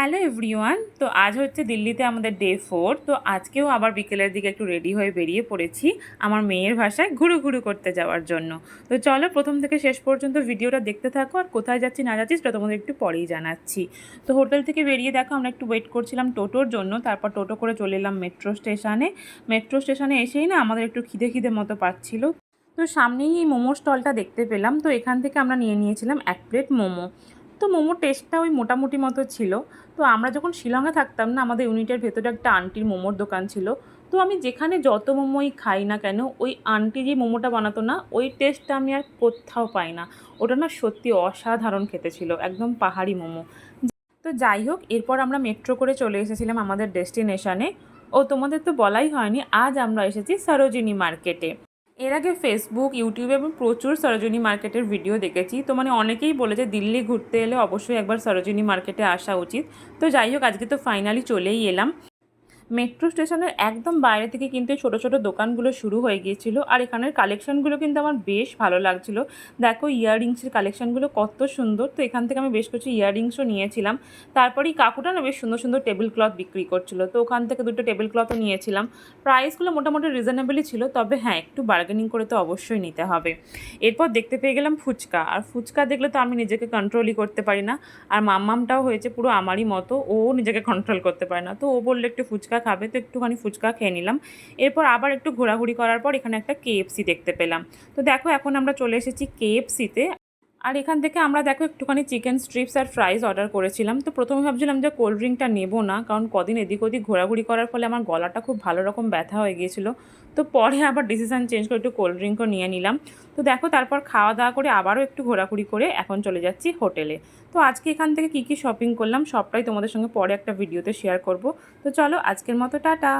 Hello everyone. তো আজ হচ্ছে দিল্লিতে আমাদের ডে 4। তো আজকেও আবার বিকেলের দিকে একটু রেডি হয়ে বেরিয়ে পড়েছি আমার মেয়ের ভাষায় ঘুরু ঘুরু করতে যাওয়ার জন্য। তো চলো প্রথম থেকে শেষ পর্যন্ত ভিডিওটা দেখতে থাকো, আর কোথায় যাচ্ছি না যাচ্ছি সেটা তোমাদের একটু পরেই জানাচ্ছি। তো হোটেল থেকে বেরিয়ে দেখো আমরা একটু ওয়েট করছিলাম টোটোর জন্য, তারপর টোটো করে চলে এলাম মেট্রো স্টেশনে। মেট্রো স্টেশনে এসেই না আমাদের একটু খিদে খিদে মতো পাচ্ছিল। তো সামনেই এই মোমো স্টলটা দেখতে পেলাম, তো এখান থেকে আমরা নিয়ে নিয়েছিলাম 1 প্লেট মোমো। তো মোমোর টেস্টটা ওই মোটামুটি মতো ছিল। তো আমরা যখন শিলংয়ে থাকতাম না, আমাদের ইউনিটের ভেতরে একটা আন্টির মোমোর দোকান ছিল। তো আমি যেখানে যত মোমোই খাই না কেন, ওই আন্টি যে মোমোটা বানাতো না, ওই টেস্টটা আমি আর কোথাও পাই না। ওটা না সত্যি অসাধারণ খেতে ছিল, একদম পাহাড়ি মোমো। তো যাই হোক, এরপর আমরা মেট্রো করে চলে এসেছিলাম আমাদের ডেস্টিনেশনে। ও তোমাদের তো বলাই হয়নি, আজ আমরা এসেছি সরোজিনী মার্কেটে। এর আগে ফেসবুক, ইউটিউবে এবং প্রচুর সরোজিনী মার্কেটের ভিডিও দেখেছি। তো মানে অনেকেই বলেছে দিল্লি ঘুরতে এলে অবশ্যই একবার সরোজিনী মার্কেটে আসা উচিত। তো যাই হোক, আজকে তো ফাইনালি চলেই এলাম। মেট্রো স্টেশনের একদম বাইরে থেকে কিন্তু ছোটো ছোটো দোকানগুলো শুরু হয়ে গিয়েছিল, আর এখানের কালেকশানগুলো কিন্তু আমার বেশ ভালো লাগছিল। দেখো ইয়াররিংসের কালেকশানগুলো কত সুন্দর। তো এখান থেকে আমি বেশ কিছু ইয়াররিংসও নিয়েছিলাম। তারপরেই কাকুটা না বেশ সুন্দর সুন্দর টেবিল ক্লথ বিক্রি করছিলো, তো ওখান থেকে দুটো টেবিল ক্লথও নিয়েছিলাম। প্রাইসগুলো মোটামুটি রিজনেবলই ছিল, তবে হ্যাঁ একটু বার্গেনিং করে তো অবশ্যই নিতে হবে। এরপর দেখতে পেয়ে গেলাম ফুচকা, আর ফুচকা দেখলে তো আমি নিজেকে কন্ট্রোলই করতে পারি না। আর মাম্মামটাও হয়েছে পুরো আমারই মতো, ও নিজেকে কন্ট্রোল করতে পারে না। তো ও বললো একটু ফুচকা খাবে, তো একটুখানি ফুচকা খেয়ে নিলাম। এরপর আবার একটু ঘোরাঘুরি করার পর এখানে একটা কেএফসি দেখতে পেলাম। তো দেখো এখন আমরা চলে এসেছি কেএফসিতে। আর এখান থেকে আমরা দেখো একটুখানি চিকেন স্ট্রিপস আর ফ্রাইস অর্ডার করেছিলাম। তো প্রথমে ভাবছিলাম যে কোল্ড ড্রিঙ্কটা নেবো না, কারণ কদিন এদিক ওদিক ঘোরাঘুরি করার ফলে আমার গলাটা খুব ভালো রকম ব্যথা হয়ে গিয়েছিলো। তো পরে আবার ডিসিশান চেঞ্জ করে একটু কোল্ড ড্রিঙ্কও নিয়ে নিলাম। তো দেখো তারপর খাওয়া দাওয়া করে আবারও একটু ঘোরাঘুরি করে এখন চলে যাচ্ছি হোটেলে। তো আজকে এখান থেকে কী কী শপিং করলাম সবটাই তোমাদের সঙ্গে পরে একটা ভিডিওতে শেয়ার করব। তো চলো আজকের মতো টাটা।